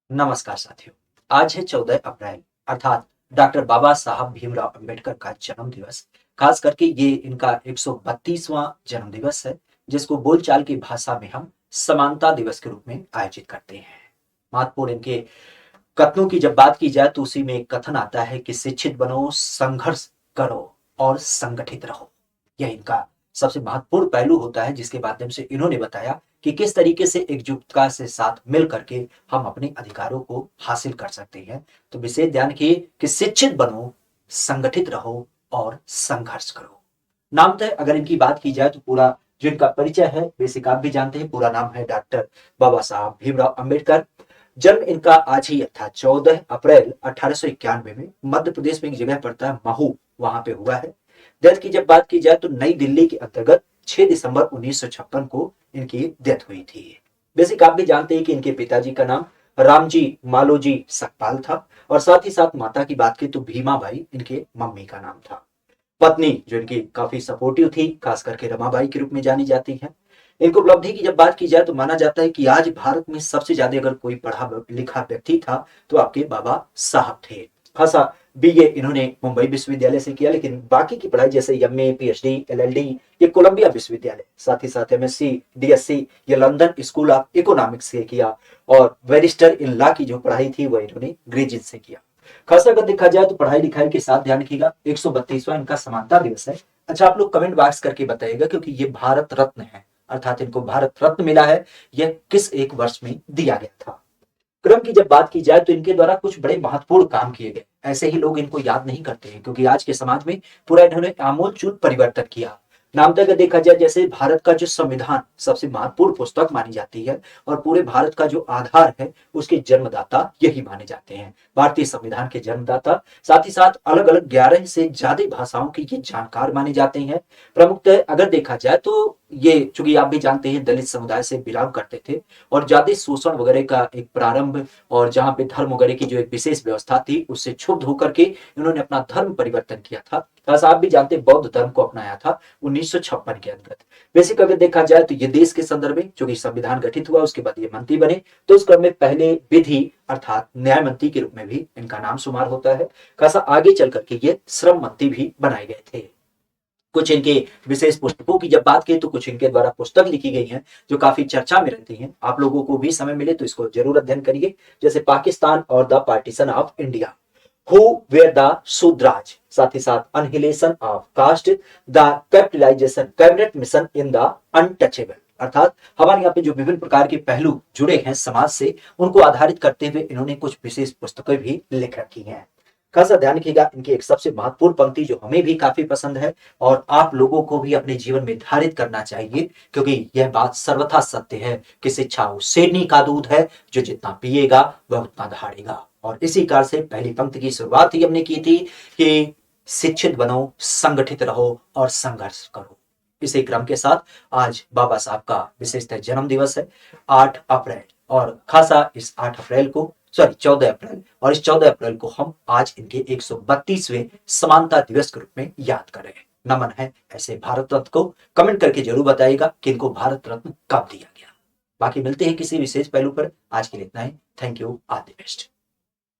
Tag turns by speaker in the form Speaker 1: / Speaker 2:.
Speaker 1: नमस्कार साथियों। आज है 14 अप्रैल अर्थात डॉक्टर बाबा साहब भीमराव अंबेडकर का जन्म दिवस। खास करके ये इनका 132वां जन्म दिवस है, जिसको बोलचाल की भाषा में हम समानता दिवस के रूप में आयोजित करते हैं। महत्वपूर्ण इनके कथनों की जब बात की जाए तो उसी में एक कथन आता है कि शिक्षित बनो, संघर्ष करो और संगठित रहो। यह इनका सबसे महत्वपूर्ण पहलू होता है, जिसके माध्यम से इन्होंने बताया कि किस तरीके से एकजुटता से साथ मिल करके हम अपने अधिकारों को हासिल कर सकते हैं। तो विशेष ध्यान की कि शिक्षित बनो, संगठित रहो और संघर्ष करो। नामतः अगर इनकी बात की जाए तो पूरा जो इनका परिचय है, बेसिक आप भी जानते हैं, पूरा नाम है डॉक्टर बाबा साहब भीमराव अंबेडकर। जन्म इनका आज ही था 14 अप्रैल 1891 में मध्य प्रदेश में एक जगह पड़ता है महू, वहां पे हुआ है। डेथ की जब बात की जाए तो नई दिल्ली के अंतर्गत 6 दिसंबर 1956 को इनकी डेथ हुई थी। बेसिक आप भी जानते हैं कि इनके पिताजी का नाम रामजी मालोजी सकपाल था और साथ ही साथ माता की बात की तो भीमाबाई इनके मम्मी का नाम था। पत्नी जो इनकी काफी सपोर्टिव थी, खास करके रमाबाई के रूप में जानी जाती है। इनको उपलब्धि की जब बात की जाए तो माना जाता है कि आज भारत में सबसे ज्यादा अगर कोई पढ़ा लिखा व्यक्ति था तो आपके बाबा साहब थे। खासा बीए इन्होंने मुंबई विश्वविद्यालय से किया, लेकिन बाकी की पढ़ाई जैसे एमए, पीएचडी, एलएलडी ये कोलंबिया विश्वविद्यालय, साथ ही साथ एमएससी, डीएससी ये लंदन स्कूल ऑफ इकोनॉमिक्स से किया और बैरिस्टर इन लॉ की जो पढ़ाई थी वह इन्होंने ग्रेजुएट से किया। खासा अगर देखा जाए तो पढ़ाई लिखाई के साथ ध्यान रखिएगा 132वां इनका समानता दिवस है। अच्छा, आप लोग कमेंट बॉक्स करके बताइएगा, क्योंकि ये भारत रत्न है, अर्थात इनको भारत रत्न मिला है, यह किस एक वर्ष में दिया गया था। क्रम की जब बात की जाए तो इनके द्वारा कुछ बड़े महत्वपूर्ण काम किए गए, ऐसे ही लोग इनको याद नहीं करते हैं, क्योंकि आज के समाज में पूरा इन्होंने आमूलचूल परिवर्तन किया। नामतः अगर देखा जाए, जैसे भारत का जो संविधान सबसे महत्वपूर्ण पुस्तक मानी जाती है और पूरे भारत का जो आधार है उसके जन्मदाता यही माने जाते हैं, भारतीय संविधान के जन्मदाता। साथ ही साथ अलग अलग 11 से ज्यादा भाषाओं के ये जानकार माने जाते हैं। प्रमुखतः अगर देखा जाए तो ये, चूंकि आप भी जानते हैं, दलित समुदाय से बिलोंग करते थे और ज्यादा शोषण वगैरह का एक प्रारंभ और जहां पे धर्म वगैरह की जो एक विशेष व्यवस्था थी उससे क्षुब्ध होकर के इन्होंने अपना धर्म परिवर्तन किया था। आप भी जानते हैं बौद्ध धर्म को अपनाया था 1956 के अंतर्गत। बेसिक अगर देखा जाए तो ये देश के संदर्भ में, जो कि संविधान गठित हुआ उसके बाद ये मंत्री बने, तो उस क्रम में पहले विधि अर्थात न्याय मंत्री के रूप में भी इनका नाम शुमार होता है। खासा आगे चल करके ये श्रम मंत्री भी बनाए गए थे। कुछ इनके विशेष पुस्तकों की जब बात की तो कुछ इनके द्वारा पुस्तक लिखी गई हैं जो काफी चर्चा में रहती हैं। आप लोगों को भी समय मिले तो इसको जरूर अध्ययन करिए, जैसे पाकिस्तान और the partition of India, who were the Shudras, साथ ही साथ annihilation of caste, the capitalization cabinet mission in the untouchable, अर्थात हमारे यहाँ पे जो विभिन्न प्रकार के पहलू जुड़े हैं समाज से, उनको आधारित करते हुए इन्होंने कुछ विशेष पुस्तकें भी लिख रखी हैं। खासा ध्यान रखिएगा, इनकी एक सबसे महत्वपूर्ण पंक्ति जो हमें भी काफी पसंद है और आप लोगों को भी अपने जीवन में धारित करना चाहिए, क्योंकि यह बात सर्वथा सत्य है कि शिक्षा उस शेरनी का दूध है जो जितना पिएगा वह उतना दहाड़ेगा। और इसी कार से पहली पंक्ति की शुरुआत ही हमने की थी कि शिक्षित बनो, संगठित रहो और संघर्ष करो। इसी क्रम के साथ आज बाबा साहब का विशेषतः जन्म दिवस है 8 अप्रैल, और खासा इस 8 अप्रैल को, सॉरी 14 अप्रैल, और इस 14 अप्रैल को हम आज इनके 132वें समानता दिवस के रूप में याद कर रहे हैं। नमन है ऐसे भारत रत्न को। कमेंट करके जरूर बताइएगा कि इनको भारत रत्न कब दिया गया। बाकी मिलते हैं किसी विशेष पहलू पर। आज के लिए इतना ही। Thank you. All the best.